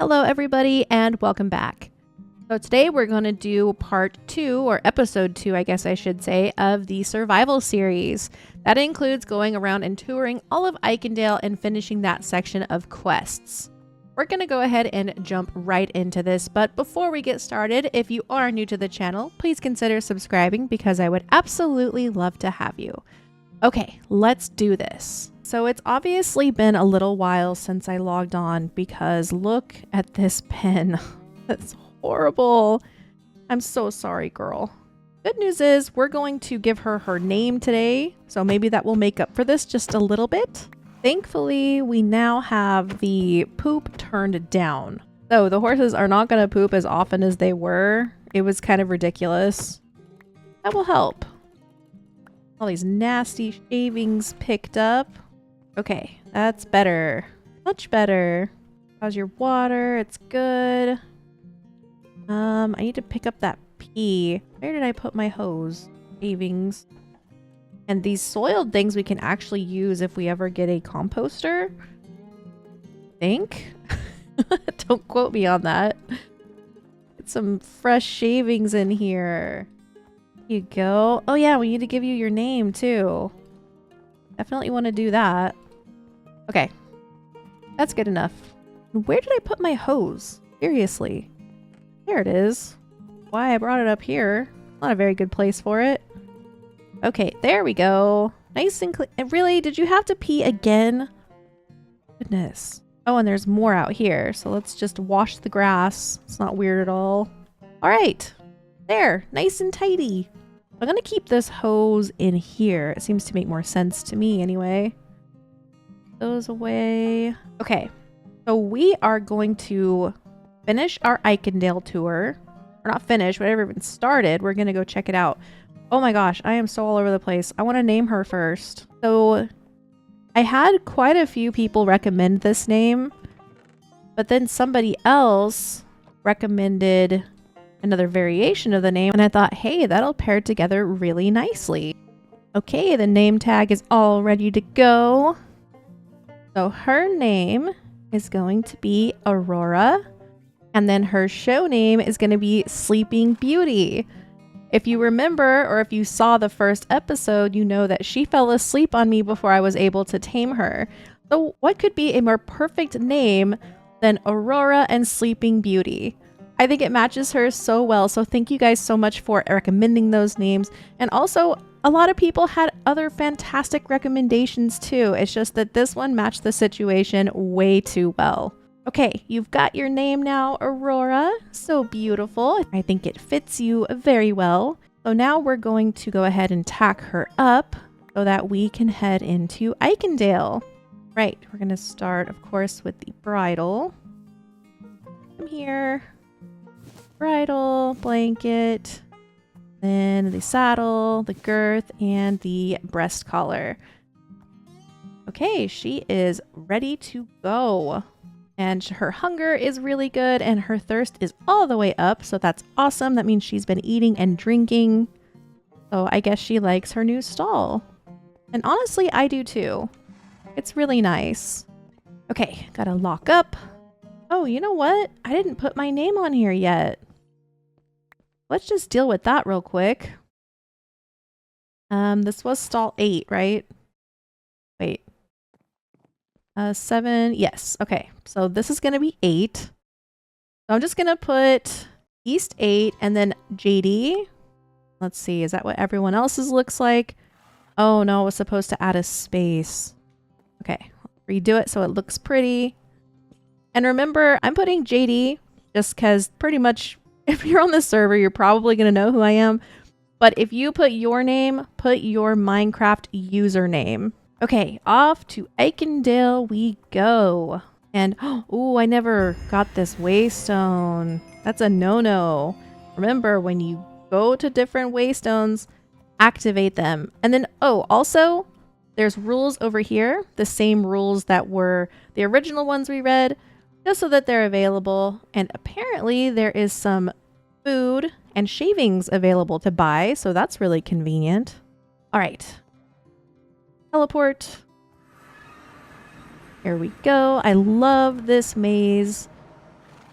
Hello everybody and welcome back. So today we're going to do part 2, or episode 2 I guess I should say, of the survival series. That includes going around and touring all of Eichendale and finishing that section of quests. We're going to go ahead and jump right into this, but before we get started, if you are new to the channel, please consider subscribing because I would absolutely love to have you. Okay, let's do this. So it's obviously been a little while since I logged on because look at this pen. That's horrible. I'm so sorry, girl. Good news is we're going to give her her name today, so maybe that will make up for this just a little bit. Thankfully, we now have the poop turned down. So the horses are not going to poop as often as they were. It was kind of ridiculous. That will help. All these nasty shavings picked up. Okay, that's better. Much better. How's your water? It's good. I need to pick up that pee. Where did I put my hose? Shavings. And these soiled things we can actually use if we ever get a composter. I think. Don't quote me on that. Get some fresh shavings in here. Here you go. Oh yeah, we need to give you your name too. Definitely want to do that. Okay. That's good enough. Where did I put my hose? Seriously. There it is. Why I brought it up here. Not a very good place for it. Okay, there we go. Nice and clean. Really? Did you have to pee again? Goodness. Oh, and there's more out here. So let's just wash the grass. It's not weird at all. All right. There. Nice and tidy. I'm going to keep this hose in here. It seems to make more sense to me anyway. Those away. Okay. So we are going to finish our Eichendale tour. Or not finish, but never even started. We're going to go check it out. Oh my gosh, I am so all over the place. I want to name her first. So I had quite a few people recommend this name, but then somebody else recommended another variation of the name, and I thought, hey, that'll pair together really nicely. Okay, the name tag is all ready to go. So her name is going to be Aurora, and then her show name is going to be Sleeping Beauty. If you remember, or if you saw the first episode, you know that she fell asleep on me before I was able to tame her. So what could be a more perfect name than Aurora and Sleeping Beauty? I think it matches her so well, so thank you guys so much for recommending those names. And also, a lot of people had other fantastic recommendations too. It's just that this one matched the situation way too well. Okay, you've got your name now, Aurora. So beautiful. I think it fits you very well. So now we're going to go ahead and tack her up so that we can head into Eichendale. Right, we're going to start, of course, with the bridle. Come here. Bridle, blanket, then the saddle, the girth, and the breast collar. Okay, she is ready to go. And her hunger is really good, and her thirst is all the way up, so that's awesome. That means she's been eating and drinking. So I guess she likes her new stall. And honestly, I do too. It's really nice. Okay, gotta lock up. Oh, you know what? I didn't put my name on here yet. Let's just deal with that real quick. This was stall 8, right? Wait. 7. Yes. Okay. So this is going to be 8. So I'm just going to put East 8 and then JD. Let's see. Is that what everyone else's looks like? Oh no, I was supposed to add a space. Okay. Redo it so it looks pretty. And remember, I'm putting JD just because pretty much if you're on the server, you're probably going to know who I am. But if you put your name, put your Minecraft username. Okay, off to Eichendale we go. And, oh, I never got this waystone. That's a no-no. Remember, when you go to different waystones, activate them. And then, oh, also, there's rules over here. The same rules that were the original ones we read, just so that they're available. And apparently there is some food and shavings available to buy, so that's really convenient. All right. Teleport. Here we go. I love this maze.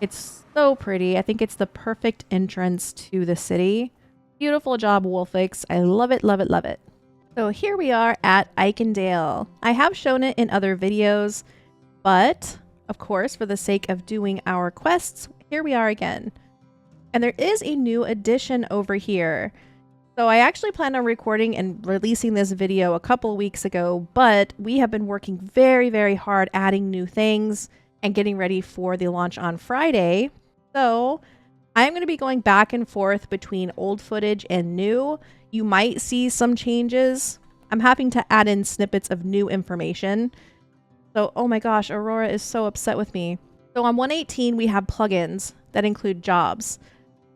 It's so pretty. I think it's the perfect entrance to the city. Beautiful job, Wolfix. I love it, love it, love it. So here we are at Eichendale. I have shown it in other videos, but of course, for the sake of doing our quests, here we are again. And there is a new addition over here. So I actually planned on recording and releasing this video a couple weeks ago, but we have been working very, very hard adding new things and getting ready for the launch on Friday. So I'm going to be going back and forth between old footage and new. You might see some changes. I'm having to add in snippets of new information. So, oh my gosh, Aurora is so upset with me. So on 118, we have plugins that include jobs.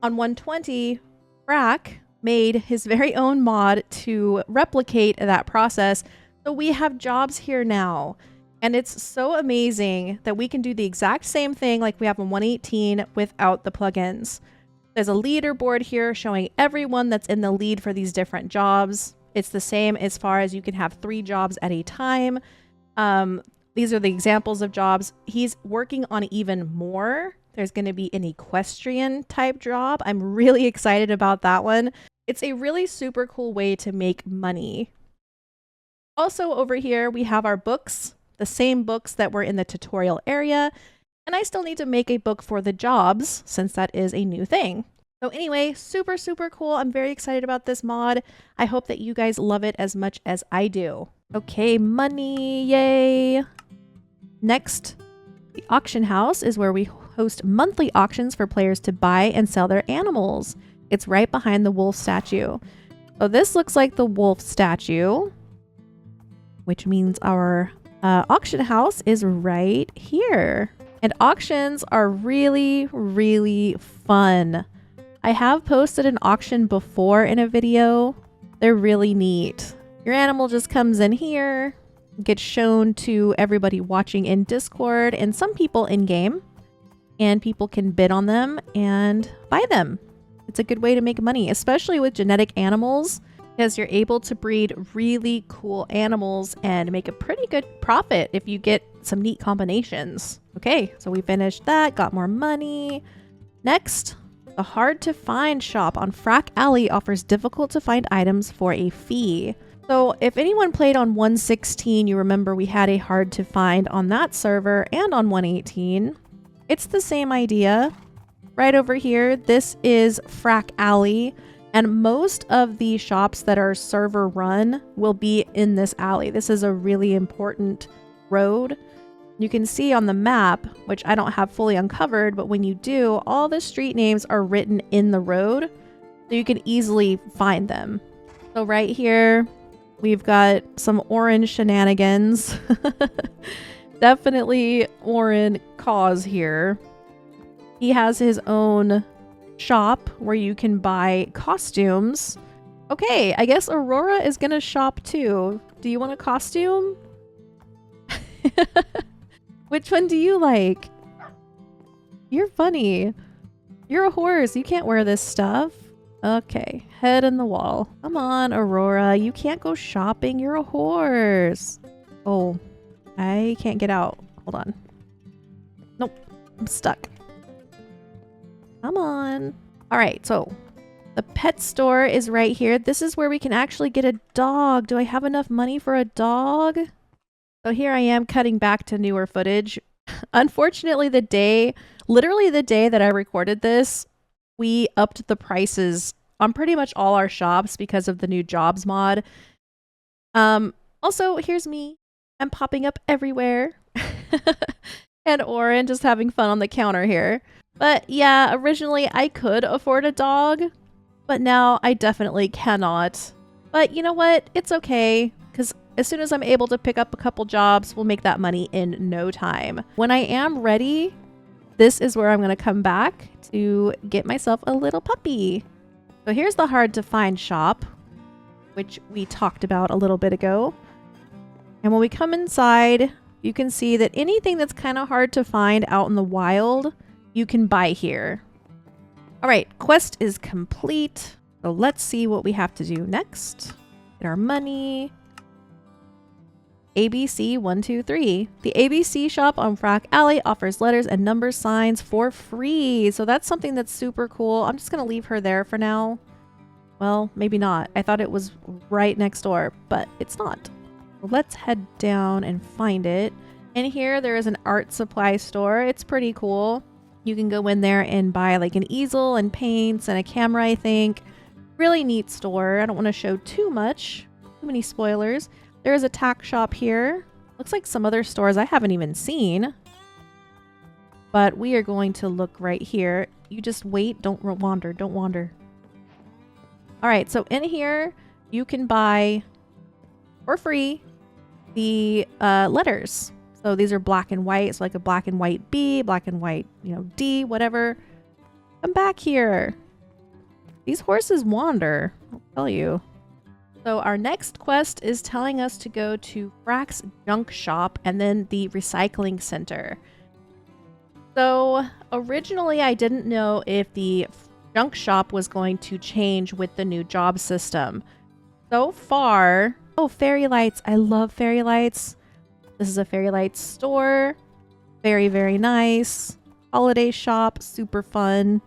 On 120, Frak made his very own mod to replicate that process. So we have jobs here now. And it's so amazing that we can do the exact same thing like we have on 118 without the plugins. There's a leaderboard here showing everyone that's in the lead for these different jobs. It's the same as far as you can have 3 jobs at a time. These are the examples of jobs. He's working on even more. There's going to be an equestrian type job. I'm really excited about that one. It's a really super cool way to make money. Also over here, we have our books, the same books that were in the tutorial area. And I still need to make a book for the jobs since that is a new thing. So anyway, super, super cool. I'm very excited about this mod. I hope that you guys love it as much as I do. Okay, money, yay. Next, the auction house is where we host monthly auctions for players to buy and sell their animals. It's right behind the wolf statue. So this looks like the wolf statue, which means our auction house is right here. And auctions are really, really fun. I have posted an auction before in a video. They're really neat. Your animal just comes in here, gets shown to everybody watching in Discord and some people in game, and people can bid on them and buy them. It's a good way to make money, especially with genetic animals, because you're able to breed really cool animals and make a pretty good profit if you get some neat combinations. Okay, so we finished that, got more money. Next, the hard to find shop on Frak Alley offers difficult to find items for a fee. So if anyone played on 116, you remember we had a hard to find on that server and on 118. It's the same idea. Right over here, this is Frak Alley, and most of the shops that are server run will be in this alley. This is a really important road. You can see on the map, which I don't have fully uncovered, but when you do, all the street names are written in the road, so you can easily find them. So right here, we've got some Orin shenanigans. Definitely Orin cause here. He has his own shop where you can buy costumes. Okay, I guess Aurora is gonna shop too. Do you want a costume? Which one do you like? You're funny. You're a horse. You can't wear this stuff. Okay, head in the wall. Come on, Aurora. You can't go shopping. You're a horse. Oh, I can't get out. Hold on. Nope, I'm stuck. Come on. All right, so the pet store is right here. This is where we can actually get a dog. Do I have enough money for a dog? So here I am cutting back to newer footage. Unfortunately, literally the day that I recorded this, we upped the prices on pretty much all our shops because of the new jobs mod. Also, here's me. I'm popping up everywhere. And Orin just having fun on the counter here. But yeah, originally I could afford a dog, but now I definitely cannot. But you know what? It's okay, because as soon as I'm able to pick up a couple jobs, we'll make that money in no time. When I am ready, this is where I'm going to come back to get myself a little puppy. So here's the hard to find shop, which we talked about a little bit ago. And when we come inside, you can see that anything that's kind of hard to find out in the wild, you can buy here. All right, quest is complete. So let's see what we have to do next. Get our money. ABC 123. The ABC shop on Frak Alley offers letters and number signs for free. So that's something that's super cool. I'm just going to leave her there for now. Well, maybe not. I thought it was right next door, but it's not. So let's head down and find it. In here, there is an art supply store. It's pretty cool. You can go in there and buy like an easel and paints and a camera, I think. Really neat store. I don't want to show too many spoilers. There is a tack shop here. Looks like some other stores I haven't even seen. But we are going to look right here. You just wait. Don't wander. Don't wander. All right. So in here, you can buy for free the letters. So these are black and white. So like a black and white B, black and white, D, whatever. Come back here. These horses wander, I'll tell you. So our next quest is telling us to go to Frak's junk shop and then the recycling center. So originally I didn't know if the junk shop was going to change with the new job system. So far, oh, fairy lights. I love fairy lights. This is a fairy lights store. Very, very nice. Holiday shop, super fun.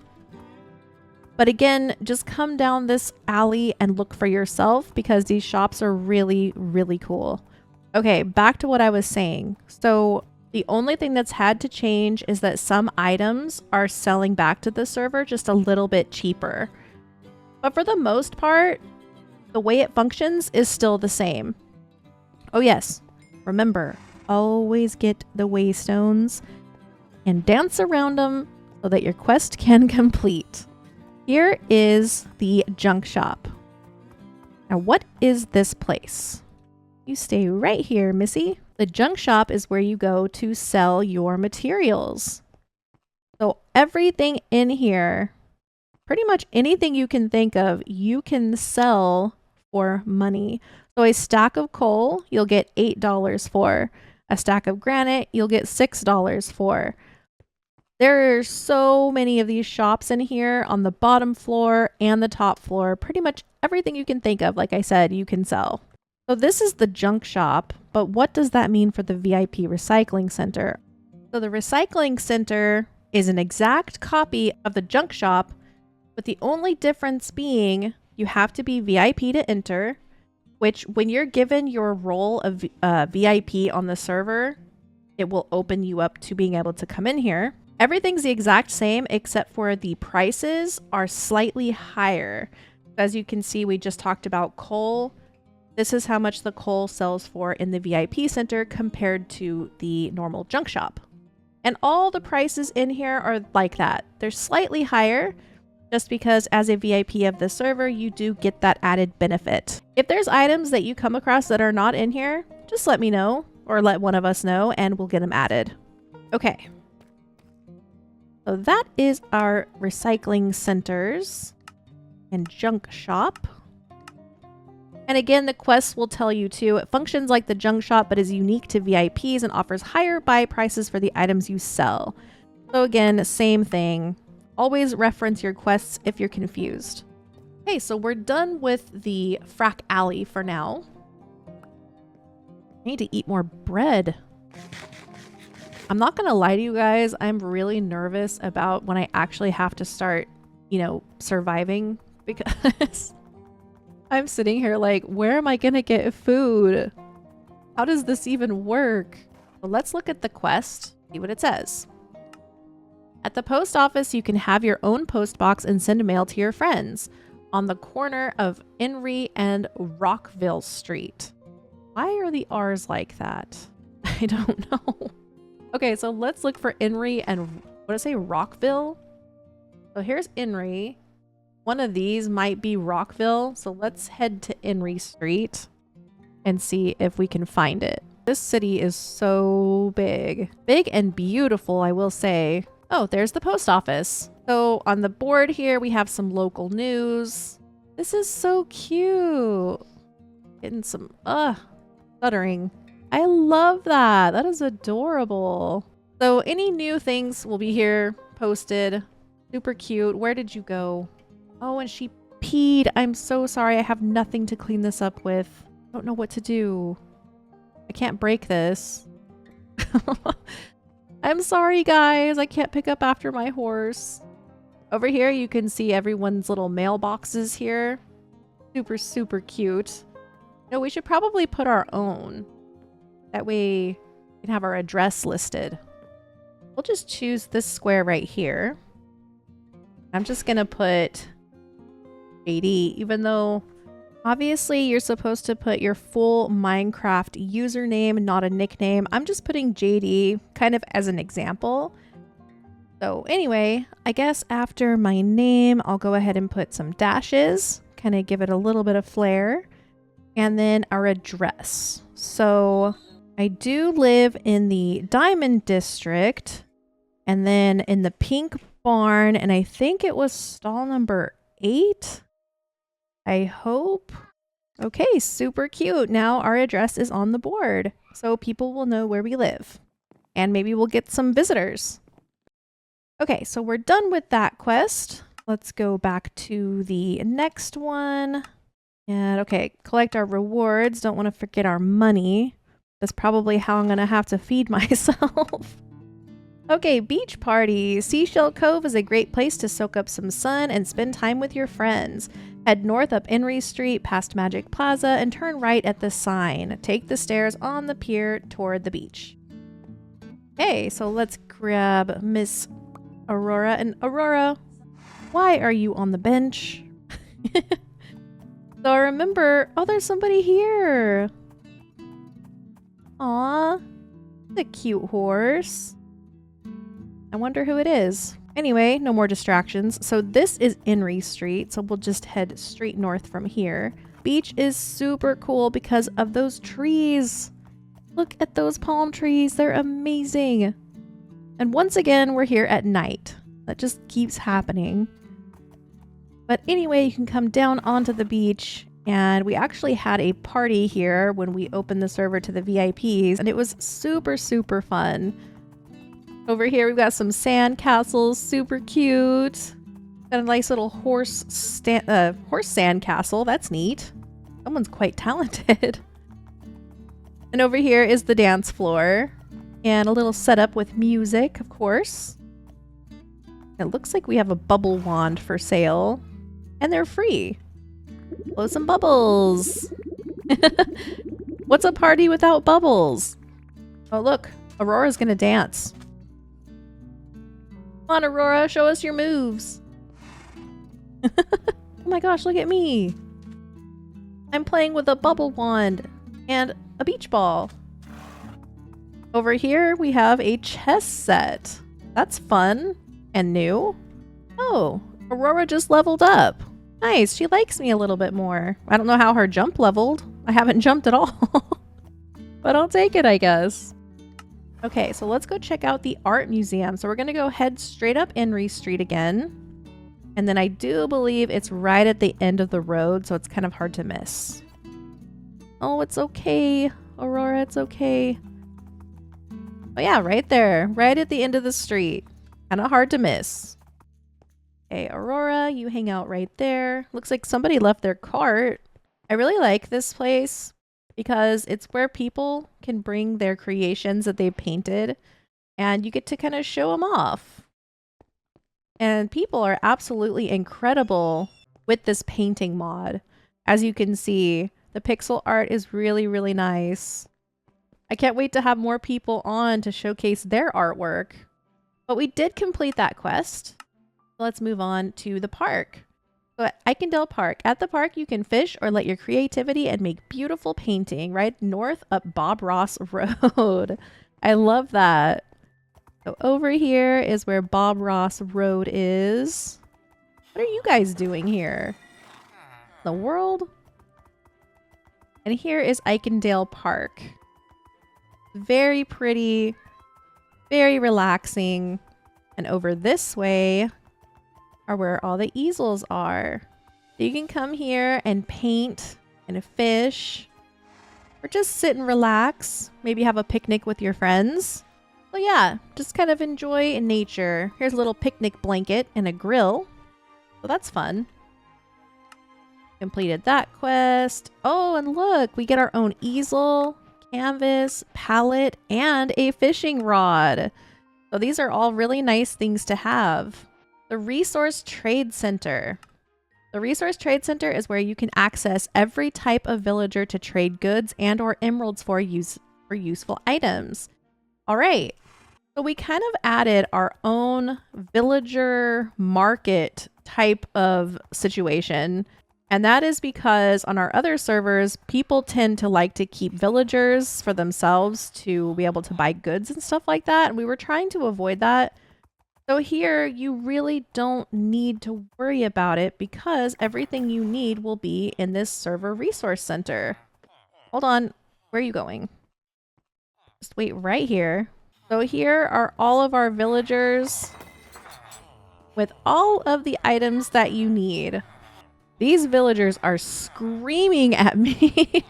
But again, just come down this alley and look for yourself because these shops are really, really cool. Okay, back to what I was saying. So the only thing that's had to change is that some items are selling back to the server just a little bit cheaper. But for the most part, the way it functions is still the same. Oh yes, remember, always get the waystones and dance around them so that your quest can complete. Here is the junk shop. Now, what is this place? You stay right here, Missy. The junk shop is where you go to sell your materials. So everything in here, pretty much anything you can think of, you can sell for money. So a stack of coal, you'll get $8 for. A stack of granite, you'll get $6 for. There are so many of these shops in here on the bottom floor and the top floor. Pretty much everything you can think of, like I said, you can sell. So this is the junk shop, but what does that mean for the VIP recycling center? So the recycling center is an exact copy of the junk shop, but the only difference being you have to be VIP to enter, which when you're given your role of VIP on the server, it will open you up to being able to come in here. Everything's the exact same except for the prices are slightly higher. As you can see, we just talked about coal. This is how much the coal sells for in the VIP center compared to the normal junk shop. And all the prices in here are like that. They're slightly higher just because as a VIP of the server, you do get that added benefit. If there's items that you come across that are not in here, just let me know or let one of us know and we'll get them added. Okay. So that is our recycling centers and junk shop. And again, the quest will tell you too, it functions like the junk shop, but is unique to VIPs and offers higher buy prices for the items you sell. So again, same thing. Always reference your quests if you're confused. Okay, so we're done with the Frak Alley for now. I need to eat more bread. I'm not gonna lie to you guys, I'm really nervous about when I actually have to start, surviving because I'm sitting here like, where am I gonna get food? How does this even work? Well, let's look at the quest, see what it says. At the post office, you can have your own post box and send mail to your friends on the corner of Inri and Rockville Street. Why are the R's like that? I don't know. Okay, so let's look for Inri and, what did I say, Rockville? So here's Inri. One of these might be Rockville. So let's head to Inri Street and see if we can find it. This city is so big. Big and beautiful, I will say. Oh, there's the post office. So on the board here, we have some local news. This is so cute. Getting some, stuttering. I love that. That is adorable. So any new things will be here posted. Super cute. Where did you go? Oh, and she peed. I'm so sorry. I have nothing to clean this up with. I don't know what to do. I can't break this. I'm sorry, guys. I can't pick up after my horse. Over here, you can see everyone's little mailboxes here. Super, super cute. No, we should probably put our own. That way we can have our address listed. We'll just choose this square right here. I'm just gonna put JD, even though obviously you're supposed to put your full Minecraft username, not a nickname. I'm just putting JD kind of as an example. So anyway, I guess after my name, I'll go ahead and put some dashes, kind of give it a little bit of flair. And then our address. So I do live in the Diamond District and then in the Pink Barn, and I think it was stall number 8. I hope. Okay, super cute. Now our address is on the board, so people will know where we live. And maybe we'll get some visitors. Okay, so we're done with that quest. Let's go back to the next one. And okay, collect our rewards. Don't want to forget our money. That's probably how I'm going to have to feed myself. Okay, beach party. Seashell Cove is a great place to soak up some sun and spend time with your friends. Head north up Henry Street past Magic Plaza and turn right at the sign. Take the stairs on the pier toward the beach. Okay, so let's grab Miss Aurora. And Aurora, why are you on the bench? So remember, oh, there's somebody here. Aw, the cute horse. I wonder who it is. Anyway, no more distractions. So this is Henry Street, so we'll just head straight north from here. Beach is super cool because of those trees. Look at those palm trees. They're amazing. And once again, we're here at night. That just keeps happening. But anyway, you can come down onto the beach, and we actually had a party here when we opened the server to the VIPs, and it was super, super fun. Over here, we've got some sand castles, super cute. Got a nice little horse sand castle. That's neat. Someone's quite talented. And over here is the dance floor, and a little setup with music, of course. It looks like we have a bubble wand for sale. And they're free. Blow some bubbles. What's a party without bubbles? Oh, look. Aurora's gonna dance. Come on, Aurora. Show us your moves. Oh my gosh, look at me. I'm playing with a bubble wand and a beach ball. Over here, we have a chess set. That's fun and new. Oh, Aurora just leveled up. Nice, she likes me a little bit more. I don't know how her jump leveled. I haven't jumped at all. But I'll take it, I guess. Okay, so let's go check out the art museum. So we're gonna go head straight up Henry Street again. And then I do believe it's right at the end of the road, so it's kind of hard to miss. Oh, it's okay, Aurora, it's okay. Oh yeah, right there, right at the end of the street. Kind of hard to miss. Okay, Aurora, you hang out right there. Looks like somebody left their cart. I really like this place because it's where people can bring their creations that they painted and you get to kind of show them off. And people are absolutely incredible with this painting mod. As you can see, the pixel art is really, really nice. I can't wait to have more people on to showcase their artwork. But we did complete that quest. Let's move on to the park. So at Eichendale Park. At the park, you can fish or let your creativity and make beautiful painting right north up Bob Ross Road. I love that. So over here is where Bob Ross Road is. What are you guys doing here? The world? And here is Eichendale Park. Very pretty, very relaxing. And over this way are where all the easels are. So you can come here and paint and fish or just sit and relax. Maybe have a picnic with your friends. So yeah, just kind of enjoy nature. Here's a little picnic blanket and a grill. So that's fun. Completed that quest. Oh, and look, we get our own easel. canvas, palette, and a fishing rod. So these are all really nice things to have. The Resource Trade Center. The Resource Trade Center is where you can access every type of villager to trade goods and or emeralds for useful items. All right. So we kind of added our own villager market type of situation. And that is because on our other servers, people tend to like to keep villagers for themselves to be able to buy goods and stuff like that. And we were trying to avoid that. So here, you really don't need to worry about it because everything you need will be in this server resource center. Hold on. Where are you going? Just wait right here. So here are all of our villagers with all of the items that you need. These villagers are screaming at me.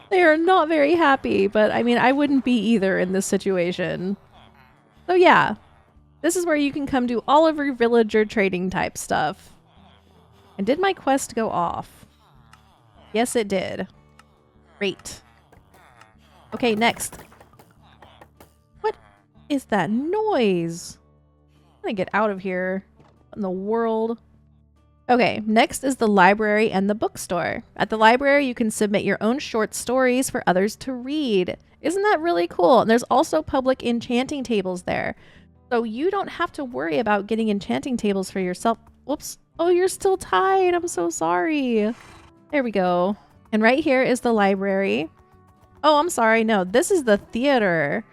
They are not very happy, but I mean, I wouldn't be either in this situation. So yeah, this is where you can come do all of your villager trading type stuff. And did my quest go off? Yes, it did. Great. Okay, next. What is that noise? I'm gonna get out of here. What in the world? Okay, next is the library and the bookstore. At the library, you can submit your own short stories for others to read. Isn't that really cool? And there's also public enchanting tables there. So you don't have to worry about getting enchanting tables for yourself. Whoops. Oh, you're still tied. I'm so sorry. There we go. And right here is the library. Oh, I'm sorry. No, this is the theater.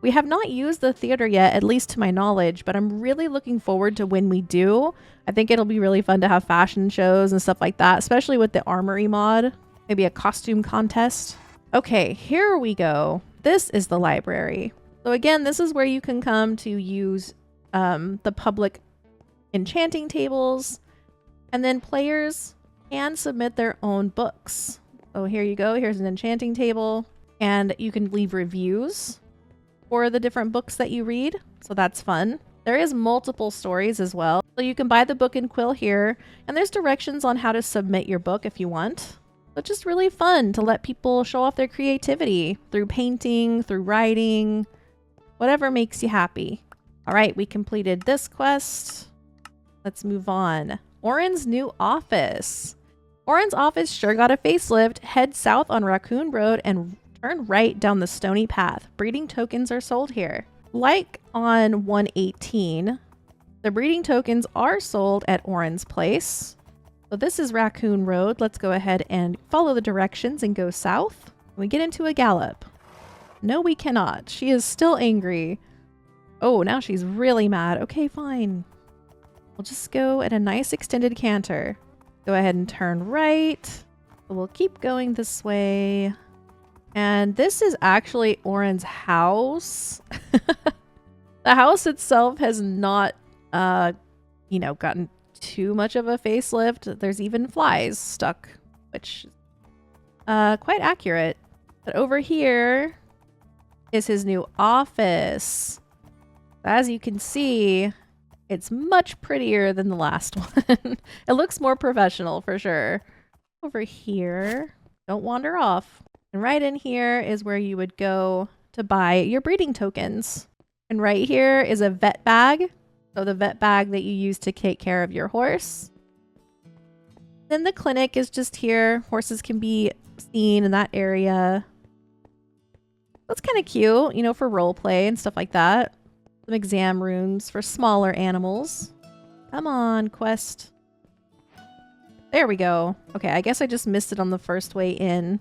We have not used the theater yet, at least to my knowledge, but I'm really looking forward to when we do. I think it'll be really fun to have fashion shows and stuff like that, especially with the armory mod. Maybe a costume contest. Okay, here we go. This is the library. So again, this is where you can come to use the public enchanting tables, and then players can submit their own books. So here you go. Here's an enchanting table, and you can leave reviews for the different books that you read. So that's fun. There is multiple stories as well. So you can buy the book and quill here, and there's directions on how to submit your book if you want. So just really fun to let people show off their creativity through painting, through writing, whatever makes you happy. All right, we completed this quest. Let's move on. Orin's new office. Orin's office sure got a facelift. Head south on Raccoon Road and turn right down the stony path. Breeding tokens are sold here. Like on 118, the breeding tokens are sold at Orin's place. So this is Raccoon Road. Let's go ahead and follow the directions and go south. We get into a gallop. No, we cannot. She is still angry. Oh, now she's really mad. Okay, fine. We'll just go at a nice extended canter. Go ahead and turn right. We'll keep going this way. And this is actually Orin's house. The house itself has not, you know, gotten too much of a facelift. There's even flies stuck, which quite accurate. But over here is his new office. As you can see, it's much prettier than the last one. It looks more professional for sure. Over here, don't wander off. And right in here is where you would go to buy your breeding tokens. And right here is a vet bag. So the vet bag that you use to take care of your horse. Then the clinic is just here. Horses can be seen in that area. That's kind of cute, you know, for role play and stuff like that. Some exam rooms for smaller animals. Come on, quest. There we go. Okay, I guess I just missed it on the first way in.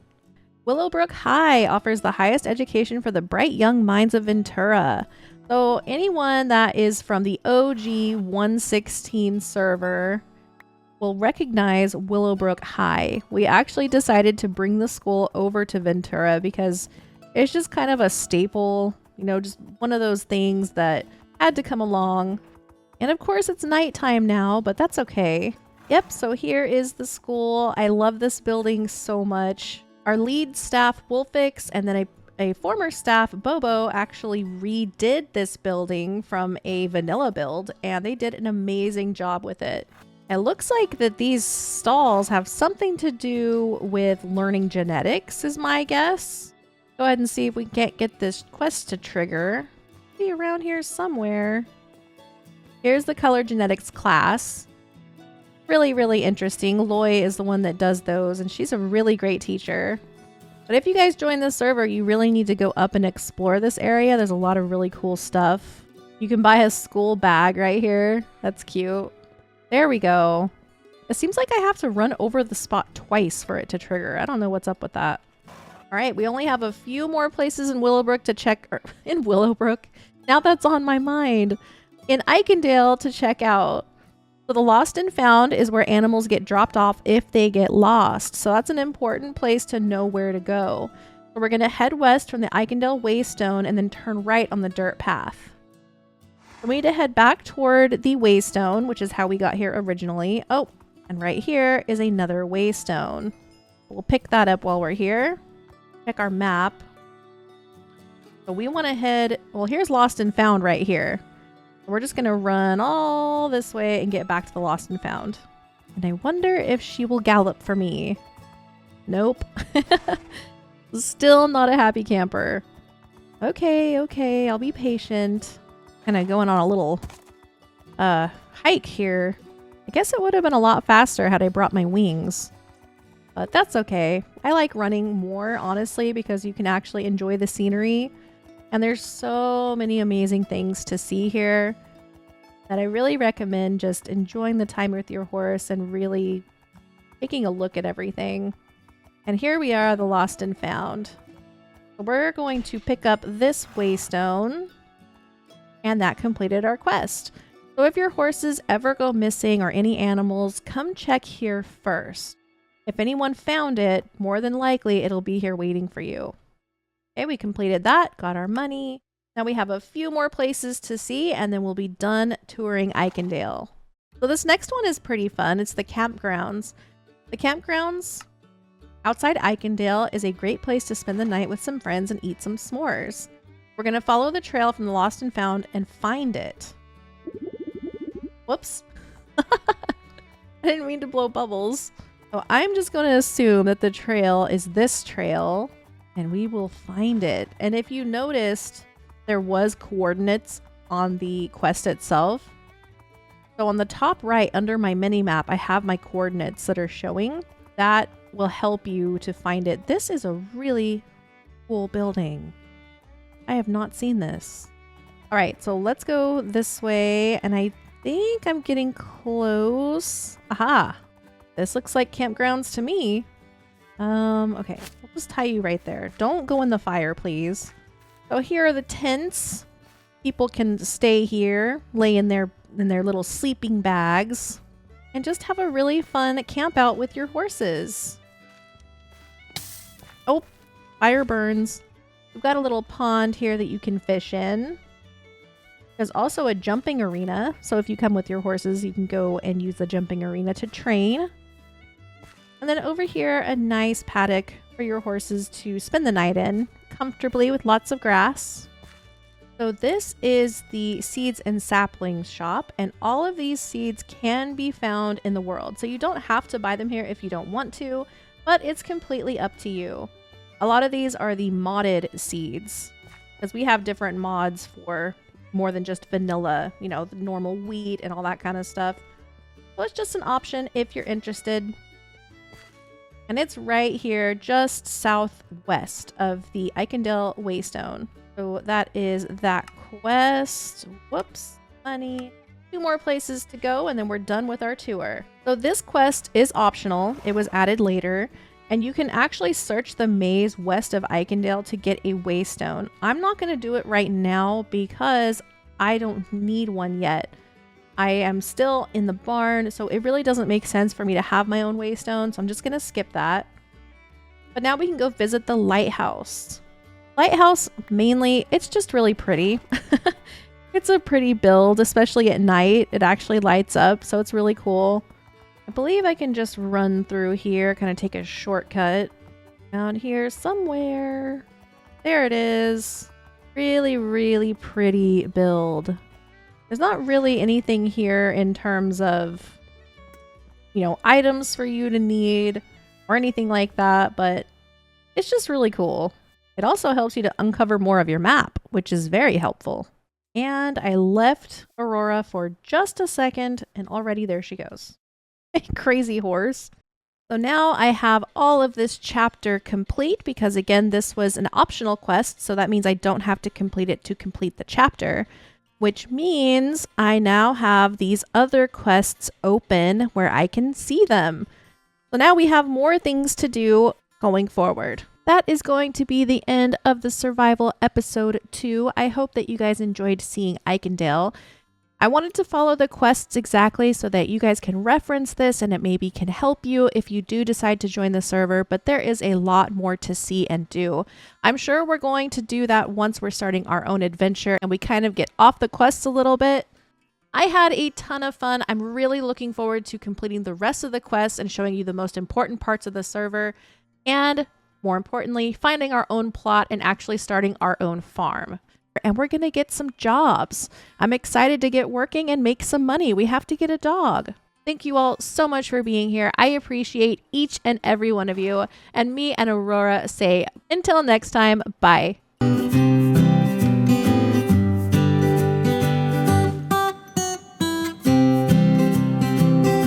Willowbrook High offers the highest education for the bright young minds of Ventura. So anyone that is from the OG 116 server will recognize Willowbrook High. We actually decided to bring the school over to Ventura because it's just kind of a staple, you know, just one of those things that had to come along. And of course it's nighttime now, but that's okay. Yep, so here is the school. I love this building so much. Our lead staff, Wolfix, and then a former staff, Bobo, actually redid this building from a vanilla build, and they did an amazing job with it. It looks like that these stalls have something to do with learning genetics, is my guess. Go ahead and see if we can't get this quest to trigger. Be around here somewhere. Here's the color genetics class. Really, really interesting. Loy is the one that does those, and she's a really great teacher. But if you guys join this server, you really need to go up and explore this area. There's a lot of really cool stuff. You can buy a school bag right here. That's cute. There we go. It seems like I have to run over the spot twice for it to trigger. I don't know what's up with that. All right, we only have a few more places in Willowbrook to check, or in Willowbrook. Now that's on my mind. In Eichendale to check out. So the lost and found is where animals get dropped off if they get lost. So that's an important place to know where to go. So we're gonna head west from the Eichendale Waystone and then turn right on the dirt path. We need to head back toward the Waystone, which is how we got here originally. Oh, and right here is another Waystone. We'll pick that up while we're here. Check our map. So we want to head... Well, here's Lost and Found right here. We're just going to run all this way and get back to the Lost and Found. And I wonder if she will gallop for me. Nope. Still not a happy camper. Okay, okay, I'll be patient. Kind of going on a little hike here. I guess it would have been a lot faster had I brought my wings. But that's okay. I like running more, honestly, because you can actually enjoy the scenery. And there's so many amazing things to see here that I really recommend just enjoying the time with your horse and really taking a look at everything. And here we are, the Lost and Found. So we're going to pick up this Waystone. And that completed our quest. So if your horses ever go missing or any animals, come check here first. If anyone found it, more than likely it'll be here waiting for you. Okay, we completed that, got our money. Now we have a few more places to see and then we'll be done touring Ikondale. So this next one is pretty fun. It's the Campgrounds. The Campgrounds outside Ikondale is a great place to spend the night with some friends and eat some s'mores. We're going to follow the trail from the Lost and Found and find it. Whoops. I didn't mean to blow bubbles. So I'm just going to assume that the trail is this trail and we will find it. And if you noticed, there was coordinates on the quest itself. So on the top right under my mini map, I have my coordinates that are showing. That will help you to find it. This is a really cool building. I have not seen this. All right, so let's go this way. And I think I'm getting close. Aha. This looks like Campgrounds to me. Okay, we'll just tie you right there. Don't go in the fire, please. So here are the tents. People can stay here, lay in their little sleeping bags, and just have a really fun camp out with your horses. Oh, fire burns. We've got a little pond here that you can fish in. There's also a jumping arena. So if you come with your horses, you can go and use the jumping arena to train. And then over here, a nice paddock for your horses to spend the night in comfortably with lots of grass. So this is the seeds and saplings shop, and all of these seeds can be found in the world. So you don't have to buy them here if you don't want to, but it's completely up to you. A lot of these are the modded seeds, because we have different mods for more than just vanilla, you know, the normal wheat and all that kind of stuff. So it's just an option if you're interested. And it's right here, just southwest of the Eichendale Waystone. So that is that quest. Whoops, money. 2 more places to go and then we're done with our tour. So this quest is optional. It was added later. And you can actually search the maze west of Eichendale to get a Waystone. I'm not going to do it right now because I don't need one yet. I am still in the barn, so it really doesn't make sense for me to have my own Waystone, so I'm just going to skip that. But now we can go visit the Lighthouse. Lighthouse, mainly, it's just really pretty. It's a pretty build, especially at night. It actually lights up, so it's really cool. I believe I can just run through here, kind of take a shortcut. Down here somewhere. There it is. Really, really pretty build. There's not really anything here in terms of items for you to need or anything like that, but it's just really cool. It also helps you to uncover more of your map, which is very helpful. And I left Aurora for just a second, and already there she goes. Crazy horse. So now I have all of this chapter complete because, again, this was an optional quest, so that means I don't have to complete it to complete the chapter, which means I now have these other quests open where I can see them. So now we have more things to do going forward. That is going to be the end of the survival episode 2. I hope that you guys enjoyed seeing Eichendale. I wanted to follow the quests exactly so that you guys can reference this and it maybe can help you if you do decide to join the server, but there is a lot more to see and do. I'm sure we're going to do that once we're starting our own adventure and we kind of get off the quests a little bit. I had a ton of fun. I'm really looking forward to completing the rest of the quests and showing you the most important parts of the server, and more importantly, finding our own plot and actually starting our own farm. And we're going to get some jobs. I'm excited to get working and make some money. We have to get a dog. Thank you all so much for being here. I appreciate each and every one of you. And me and Aurora say, until next time, bye.